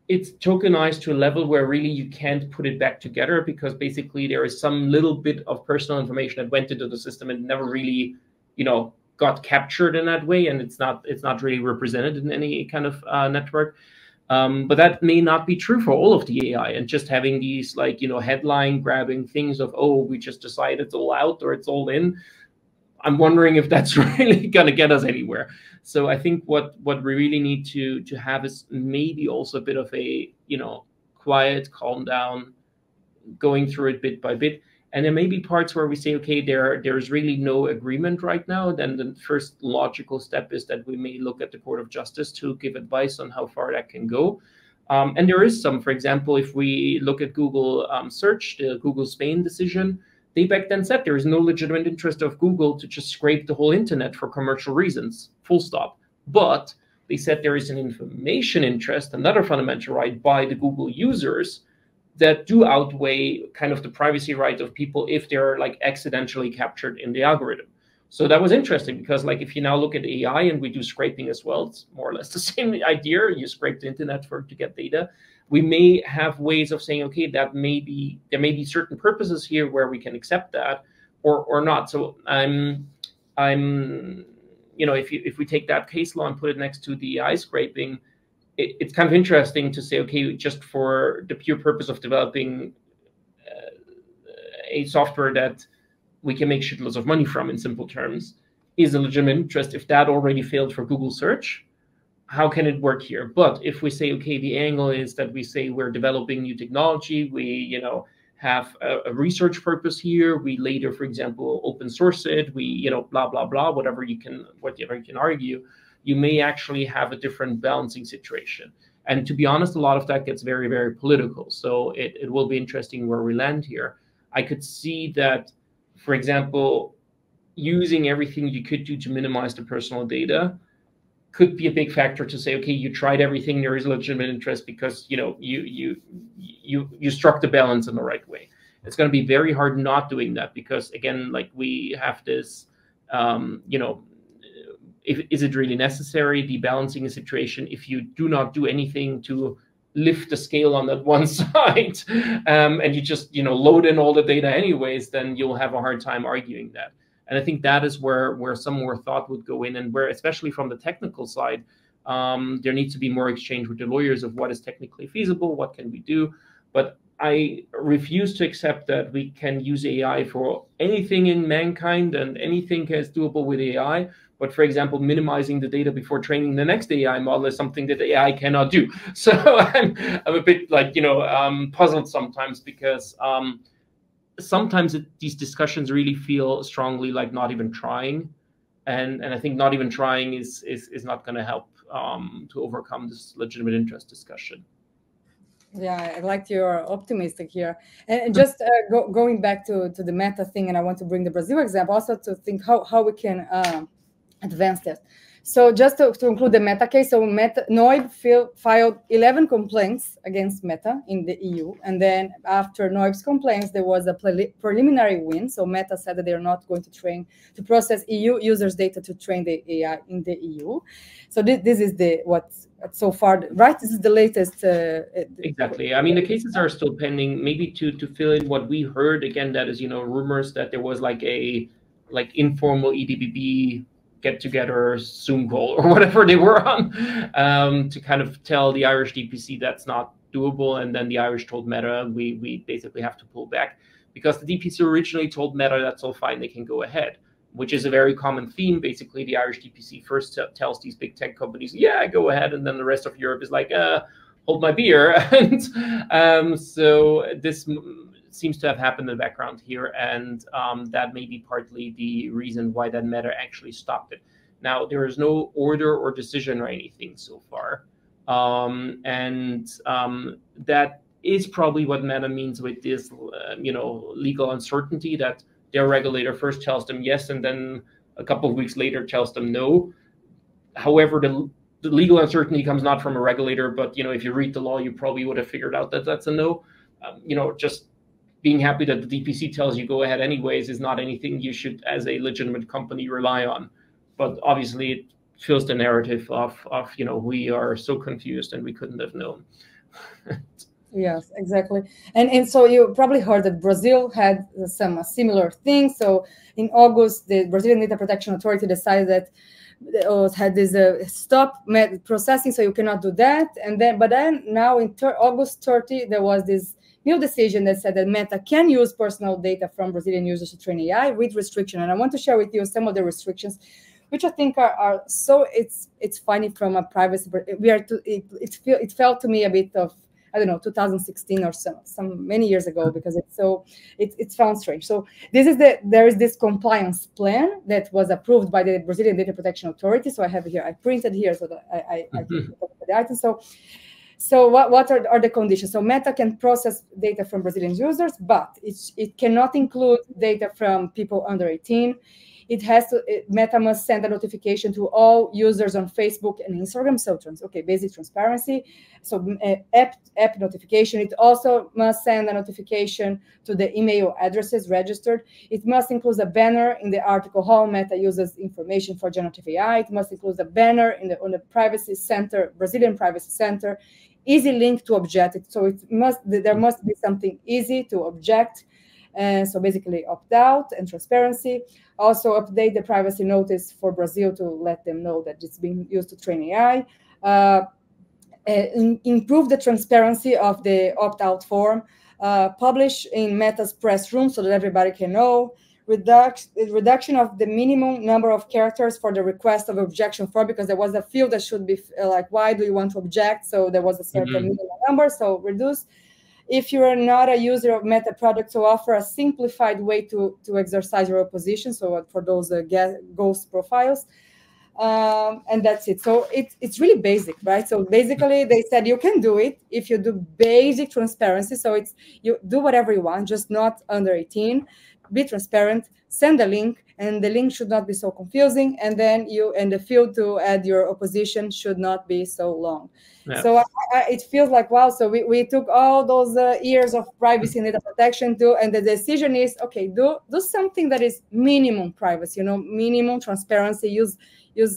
it's tokenized to a level where really you can't put it back together, because basically there is some little bit of personal information that went into the system and never really, got captured in that way, and it's not really represented in any kind of network. But that may not be true for all of the AI, and just having these like, you know, headline grabbing things of, oh, we just decided it's all out or it's all in. I'm wondering if that's really going to get us anywhere. So I think what we really need to have is maybe also a bit of a, you know, quiet, calm down, going through it bit by bit. And there may be parts where we say, okay, there's really no agreement right now. Then the first logical step is that we may look at the Court of Justice to give advice on how far that can go. And there is some, for example, if we look at Google search, the Google Spain decision, they back then said there is no legitimate interest of Google to just scrape the whole internet for commercial reasons, full stop. But they said there is an information interest, another fundamental right by the Google users, that do outweigh kind of the privacy right of people if they're like accidentally captured in the algorithm. So that was interesting because like if you now look at AI and we do scraping as well, it's more or less the same idea. You scrape the internet to get data. We may have ways of saying, okay, there may be certain purposes here where we can accept that or not. So I'm you know, if we take that case law and put it next to the AI scraping, it's kind of interesting to say, okay, just for the pure purpose of developing a software that we can make shitloads of money from, in simple terms, is a legitimate interest. If that already failed for Google search, how can it work here? But if we say, okay, the angle is that we say we're developing new technology, we, you know, have a research purpose here, we later, for example, open source it, we, you know, blah, blah, blah, whatever you can argue, you may actually have a different balancing situation. And to be honest, a lot of that gets very, very political. So it will be interesting where we land here. I could see that, for example, using everything you could do to minimize the personal data could be a big factor to say, okay, you tried everything, there is a legitimate interest because, you know, you struck the balance in the right way. It's going to be very hard not doing that because, again, like we have this, you know, is it really necessary? The balancing a situation if you do not do anything to lift the scale on that one side, and you just, you know, load in all the data anyways, then you'll have a hard time arguing that. And I think that is where some more thought would go in, and where, especially from the technical side, there needs to be more exchange with the lawyers of what is technically feasible, what can we do. But I refuse to accept that we can use AI for anything in mankind and anything is doable with AI. But for example, minimizing the data before training the next AI model is something that AI cannot do. So I'm a bit like, you know, puzzled sometimes because sometimes these discussions really feel strongly like not even trying. And I think not even trying is not going to help to overcome this legitimate interest discussion. Yeah, I liked your optimistic here. And just going back to the Meta thing, and I want to bring the Brazil example also to think how we can advance that. So just to include the Meta case, so noyb filed 11 complaints against Meta in the EU. And then after noyb's complaints, there was a preliminary win. So Meta said that they're not going to process EU users' data to train the AI in the EU. So this is what's so far, right? This is the latest. Exactly. I mean, the cases are still pending. Maybe to fill in what we heard, again, that is, you know, rumors that there was like informal EDBB get-together Zoom call or whatever they were on to kind of tell the Irish DPC that's not doable. And then the Irish told Meta, we basically have to pull back because the DPC originally told Meta that's all fine, they can go ahead, which is a very common theme. Basically, the Irish DPC first tells these big tech companies, yeah, go ahead. And then the rest of Europe is like, hold my beer. And so this seems to have happened in the background here, and that may be partly the reason why that Meta actually stopped it. Now, there is no order or decision or anything so far, and that is probably what Meta means with this, you know, legal uncertainty, that their regulator first tells them yes, and then a couple of weeks later tells them no. However, the legal uncertainty comes not from a regulator, but, you know, if you read the law, you probably would have figured out that that's a no. You know, just being happy that the DPC tells you go ahead anyways is not anything you should, as a legitimate company, rely on. But obviously, it fills the narrative of you know, we are so confused and we couldn't have known. Yes, exactly. And so you probably heard that Brazil had some similar things. So in August, the Brazilian Data Protection Authority decided that had this stop processing, so you cannot do that. And then, but then now in August 30, there was this new decision that said that Meta can use personal data from Brazilian users to train AI with restriction. And I want to share with you some of the restrictions, which I think are so it's funny from a privacy. It felt to me a bit of, I don't know, 2016 or some many years ago, because it found strange. So there is this compliance plan that was approved by the Brazilian Data Protection Authority. So I have it here, I printed here so that I the item. So what are the conditions? So Meta can process data from Brazilian users, but it cannot include data from people under 18. Meta must send a notification to all users on Facebook and Instagram. So basic transparency. So app notification. It also must send a notification to the email addresses registered. It must include a banner in the article how Meta uses information for generative AI. It must include a banner on the privacy center, Brazilian privacy center, easy link to object. So there must be something easy to object. So basically opt-out and transparency. Also update the privacy notice for Brazil to let them know that it's being used to train AI. Improve the transparency of the opt-out form. Publish in Meta's press room so that everybody can know. Reduction of the minimum number of characters for the request of objection form, because there was a field that should be like, why do you want to object? So there was a certain minimum number, so reduce. If you are not a user of Meta products, so offer a simplified way to exercise your opposition. So for those ghost profiles, and that's it. So it's really basic, right? So basically, they said you can do it if you do basic transparency. So you do whatever you want, just not under 18. Be transparent. Send a link, and the link should not be so confusing. And then the field to add your opposition should not be so long. Yeah. So it feels like, wow, so we took all those years of privacy and data protection and the decision is, okay, do something that is minimum privacy, minimum transparency, use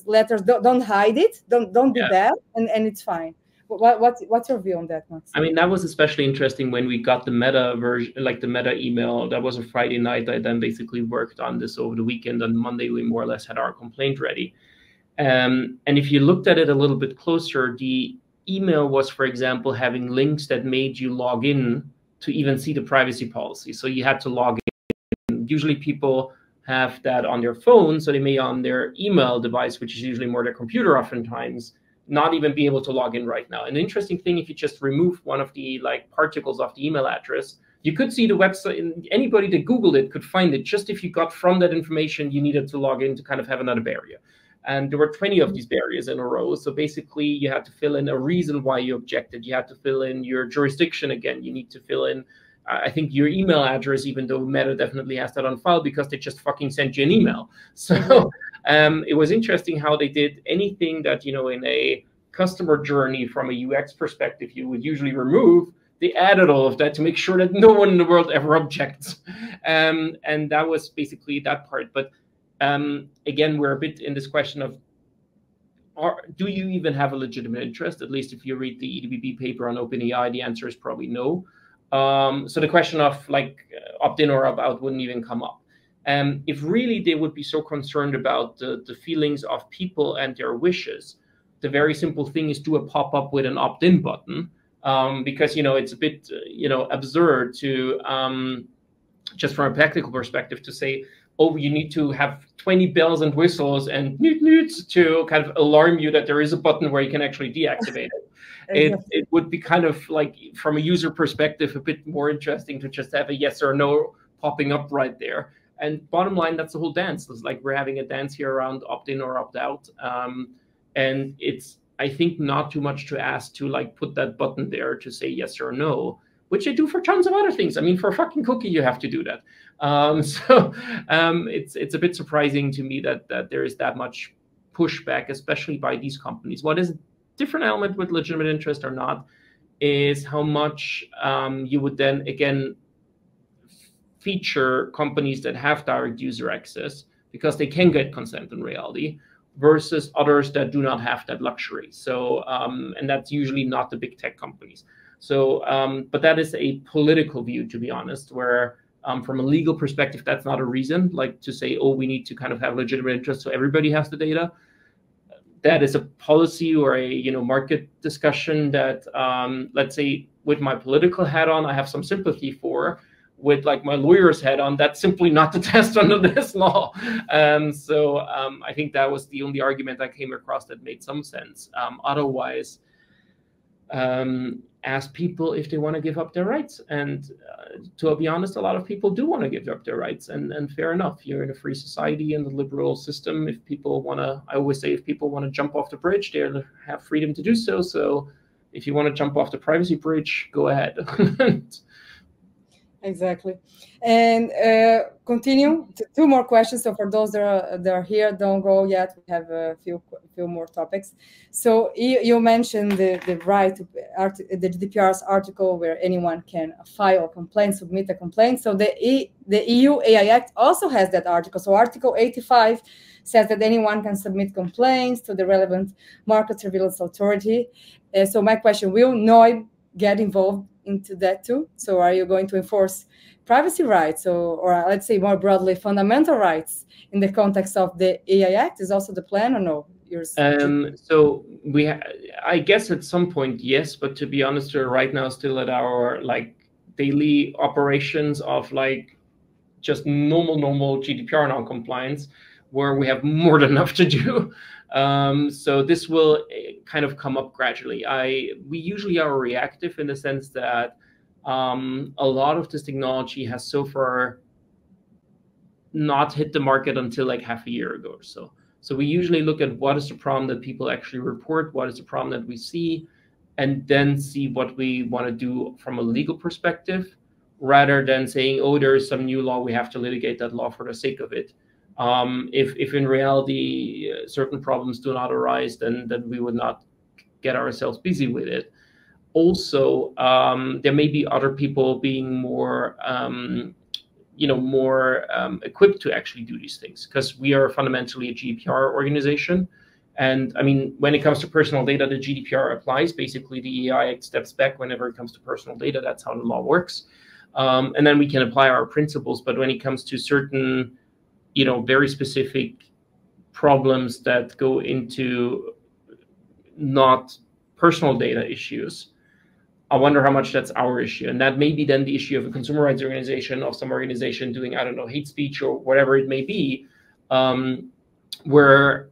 letters, don't hide it, don't be bad, and it's fine. What's your view on that, Max? I mean, that was especially interesting when we got the Meta version, like the Meta email. That was a Friday night. I then basically worked on this over the weekend. On Monday, we more or less had our complaint ready. And if you looked at it a little bit closer, the email was, for example, having links that made you log in to even see the privacy policy. So you had to log in. Usually people have that on their phone, so they may on their email device, which is usually more their computer oftentimes, not even be able to log in right now. An interesting thing, if you just remove one of the particles of the email address, you could see the website, and anybody that Googled it could find it. Just if you got from that information, you needed to log in to kind of have another barrier. And there were 20 of these barriers in a row. So basically, you had to fill in a reason why you objected. You had to fill in your jurisdiction again. You need to fill in, I think, your email address, even though Meta definitely has that on file because they just fucking sent you an email. So it was interesting how they did anything that, in a customer journey from a UX perspective, you would usually remove. They added all of that to make sure that no one in the world ever objects. And that was basically that part. But again, we're a bit in this question of, do you even have a legitimate interest? At least if you read the EDBB paper on OpenAI, the answer is probably no. So the question of opt-in or opt-out wouldn't even come up. If really they would be so concerned about the feelings of people and their wishes, the very simple thing is do a pop-up with an opt-in button, because it's a bit absurd to just from a practical perspective to say, oh, you need to have 20 bells and whistles and newts to kind of alarm you that there is a button where you can actually deactivate it. It would be kind of like, from a user perspective, a bit more interesting to just have a yes or no popping up right there. And bottom line, that's the whole dance. It's like we're having a dance here around opt-in or opt-out. And it's, I think, not too much to ask to put that button there to say yes or no, which they do for tons of other things. I mean, for a fucking cookie, you have to do that. It's a bit surprising to me that there is that much pushback, especially by these companies. What is a different element with legitimate interest or not is how much you would then, again, feature companies that have direct user access because they can get consent in reality, versus others that do not have that luxury. So, and that's usually not the big tech companies. So, but that is a political view, to be honest, where from a legal perspective, that's not a reason to say, oh, we need to kind of have legitimate interest so everybody has the data. that is a policy or a market discussion that, let's say, with my political hat on, I have some sympathy for. With like my lawyer's hat on, that's simply not the test under this law. So I think that was the only argument I came across that made some sense. Otherwise, ask people if they want to give up their rights. And to be honest, a lot of people do want to give up their rights. And fair enough, you're in a free society in the liberal system. If people want to, I always say, if people want to jump off the bridge, they have freedom to do so. So if you want to jump off the privacy bridge, go ahead. Exactly. And continue. Two more questions. So for those that are here, don't go yet. We have a few more topics. So you mentioned the right to the GDPR's article where anyone can file a complaint, submit a complaint. So the EU AI Act also has that article. So Article 85 says that anyone can submit complaints to the relevant market surveillance authority. So my question, will noyb get involved into that too? So are you going to enforce privacy rights or let's say more broadly fundamental rights in the context of the AI Act? Is also the plan or no? So I guess at some point, yes, but to be honest, we're right now still at our like daily operations of like just normal GDPR non-compliance, where we have more than enough to do. So this will kind of come up gradually. We usually are reactive in the sense that a lot of this technology has so far not hit the market until like half a year ago or so. So we usually look at what is the problem that people actually report, what is the problem that we see, and then see what we want to do from a legal perspective, rather than saying, oh, there is some new law, we have to litigate that law for the sake of it. If in reality certain problems do not arise, then we would not get ourselves busy with it. Also, there may be other people being more equipped to actually do these things, because we are fundamentally a GDPR organization. And I mean, when it comes to personal data, the GDPR applies. Basically, the AI Act steps back whenever it comes to personal data. That's how the law works. And then we can apply our principles. But when it comes to certain, very specific problems that go into not personal data issues, I wonder how much that's our issue. And that may be then the issue of a consumer rights organization, of some organization doing, I don't know, hate speech or whatever it may be, where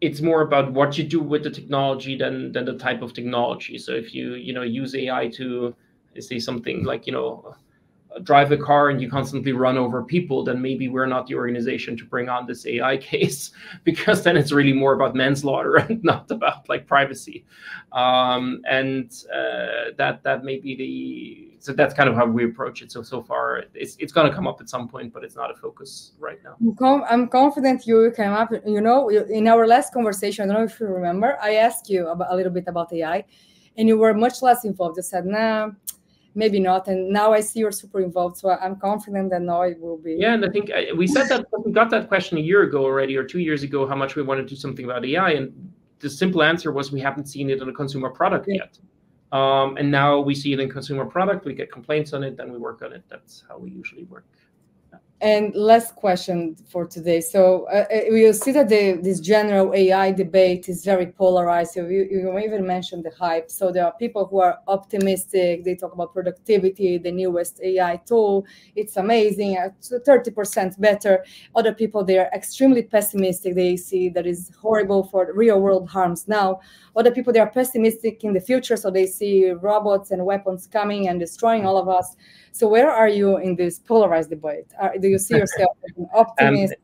it's more about what you do with the technology than the type of technology. So if you, use AI to say something like, drive a car and you constantly run over people, then maybe we're not the organization to bring on this AI case, because then it's really more about manslaughter and not about like privacy. That may be so that's kind of how we approach it. So far it's going to come up at some point, but it's not a focus right now. I'm confident you will come up. In our last conversation, I don't know if you remember, I asked you a little bit about AI, and you were much less involved. You said, nah, maybe not. And now I see you're super involved. So I'm confident that noyb will be. Yeah, and I think we said that we got that question a year ago already, or 2 years ago, how much we want to do something about AI. And the simple answer was we haven't seen it in a consumer product yet. And now we see it in consumer product, we get complaints on it, then we work on it. That's how we usually work. And last question for today. So you see that this general AI debate is very polarized. So you even mentioned the hype. So there are people who are optimistic. They talk about productivity, the newest AI tool. It's amazing, 30% better. Other people, they are extremely pessimistic. They see that is horrible for real world harms now. Other people, they are pessimistic in the future. So they see robots and weapons coming and destroying all of us. So where are you in this polarized debate? Do you see yourself as an optimist?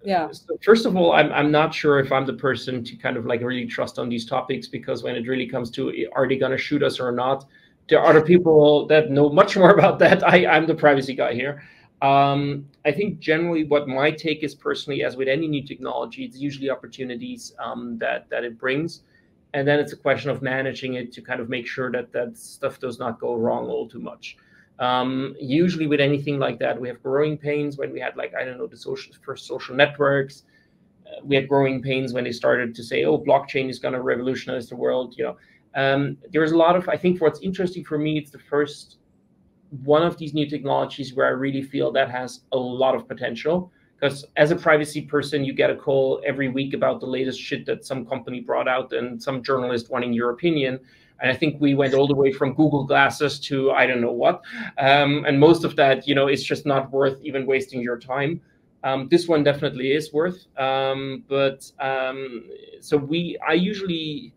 Yeah. So first of all, I'm not sure if I'm the person to kind of like really trust on these topics, because when it really comes to, are they going to shoot us or not? There are other people that know much more about that. I'm the privacy guy here. I think generally what my take is, personally, as with any new technology, it's usually opportunities that it brings. And then it's a question of managing it to kind of make sure that stuff does not go wrong all too much. Usually with anything like that, we have growing pains when we had, like, I don't know, the first social networks. We had growing pains when they started to say, oh, blockchain is going to revolutionize the world. There's a lot of, I think what's interesting for me, it's the first one of these new technologies where I really feel that has a lot of potential. Because as a privacy person, you get a call every week about the latest shit that some company brought out and some journalist wanting your opinion. And I think we went all the way from Google Glasses to I don't know what. And most of that, you know, is just not worth even wasting your time. This one definitely is worth. I usually,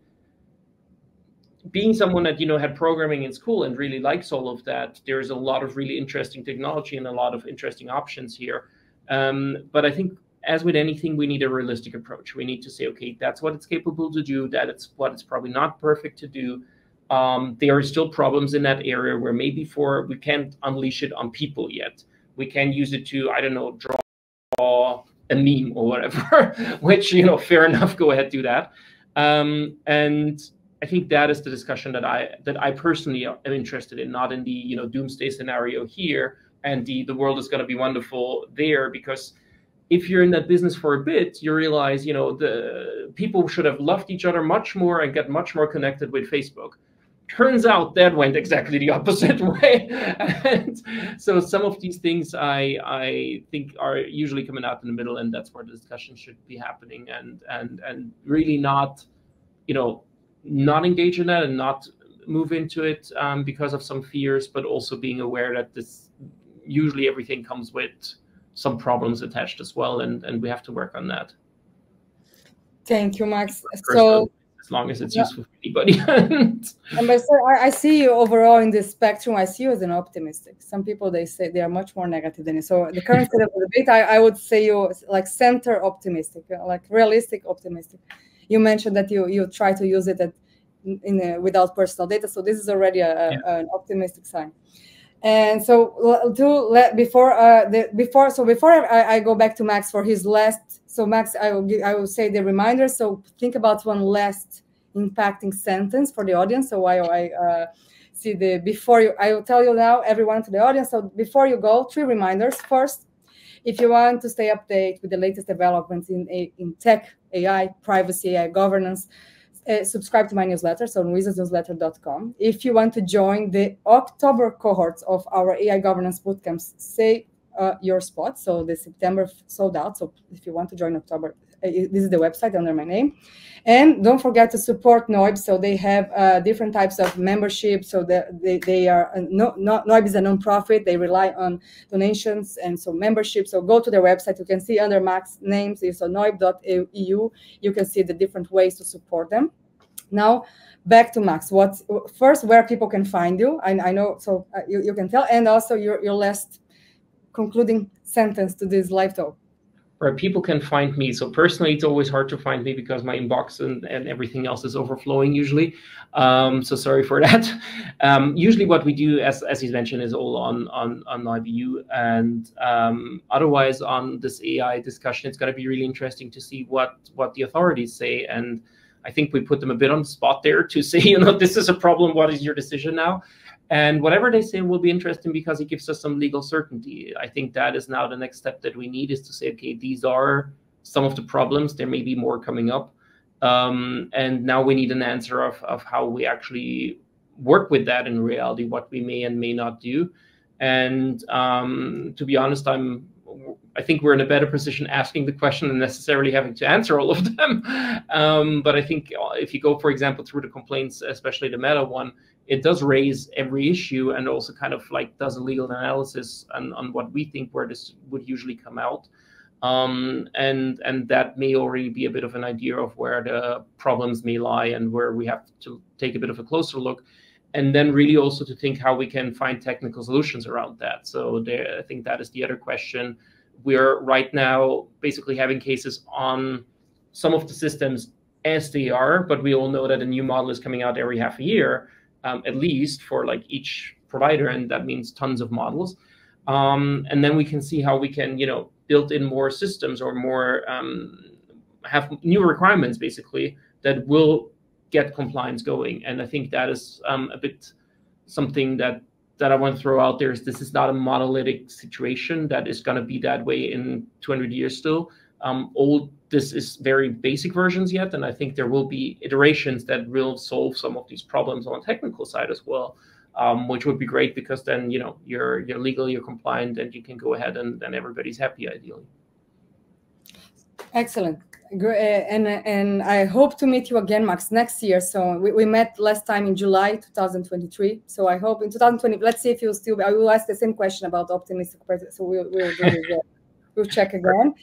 being someone that, you know, had programming in school and really likes all of that, there's a lot of really interesting technology and a lot of interesting options here. But I think, as with anything, we need a realistic approach. We need to say, okay, that's what it's capable to do, that it's what it's probably not perfect to do. There are still problems in that area where maybe we can't unleash it on people yet. We can use it to, I don't know, draw a meme or whatever, which, you know, fair enough, go ahead, do that. And I think that is the discussion that I personally am interested in, not in the, you know, doomsday scenario here and the world is going to be wonderful there. Because if you're in that business for a bit, you realize, you know, the people should have loved each other much more and get much more connected with Facebook. Turns out that went exactly the opposite way. And so some of these things I think are usually coming out in the middle, and that's where the discussion should be happening, and really not, you know, not engage in that and not move into it because of some fears, but also being aware that this usually everything comes with some problems attached as well, and we have to work on that. Thank you, Max. So as long as it's useful for anybody. But so I see you overall in this spectrum. I see you as an optimistic. Some people, they say they are much more negative than you. So the current state of the debate, I would say you like center optimistic, like realistic optimistic. You mentioned that you try to use it without personal data. So this is already an optimistic sign. And so before I go back to Max for his last. So Max, I will say the reminder. So think about one last impacting sentence for the audience. So while I see I will tell you now, everyone to the audience. So before you go, 3 reminders. First, if you want to stay updated with the latest developments in tech, AI, privacy, AI governance, subscribe to my newsletter, so nuizasnewsletter.com. If you want to join the October cohorts of our AI governance bootcamps, save your spot. So the September sold out. So if you want to join October, this is the website under my name. And don't forget to support noyb. So they have different types of membership. So they are noyb is a nonprofit. They rely on donations and so membership. So go to their website. You can see under Max's names is noyb.eu. You can see the different ways to support them. Now back to Max. First, where people can find you? I know. So you can tell, and also your last concluding sentence to this live talk. Where people can find me. So personally, it's always hard to find me because my inbox and everything else is overflowing usually. So sorry for that. Usually what we do, as he's mentioned, is all on noyb. And otherwise on this AI discussion, it's going to be really interesting to see what the authorities say. And I think we put them a bit on the spot there to say, you know, this is a problem. What is your decision now? And whatever they say will be interesting because it gives us some legal certainty. I think that is now the next step that we need, is to say, okay, these are some of the problems. There may be more coming up. And now we need an answer of how we actually work with that in reality, what we may and may not do. And to be honest, I think we're in a better position asking the question than necessarily having to answer all of them. But I think if you go, for example, through the complaints, especially the Meta one, it does raise every issue and also kind of like does a legal analysis on what we think where this would usually come out. And that may already be a bit of an idea of where the problems may lie and where we have to take a bit of a closer look. And then really also to think how we can find technical solutions around that. So I think that is the other question. We're right now basically having cases on some of the systems as they are, but we all know that a new model is coming out every half a year, at least for like each provider, and that means tons of models. And then we can see how we can, you know, build in more systems or more have new requirements basically that will get compliance going. And I think that is a bit something that I want to throw out there, is this is not a monolithic situation that is going to be that way in 200 years still. This is very basic versions yet, and I think there will be iterations that will solve some of these problems on the technical side as well, which would be great because then, you know, you're legal, you're compliant, and you can go ahead and everybody's happy ideally. Excellent. And I hope to meet you again, Max, next year. So we met last time in July 2023. So I hope in 2020, let's see if you'll still, I will ask the same question about optimistic. So we'll do this. We'll check again.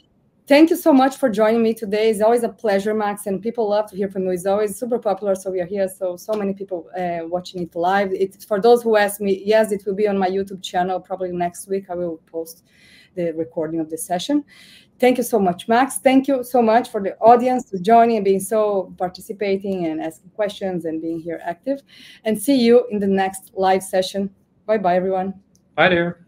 Thank you so much for joining me today. It's always a pleasure, Max, and people love to hear from you. It's always super popular, so we are here. So many people watching it live. It's for those who ask me, yes, it will be on my YouTube channel. Probably next week I will post the recording of the session. Thank you so much, Max. Thank you so much for the audience for joining and being so participating and asking questions and being here active. And see you in the next live session. Bye-bye, everyone. Bye there.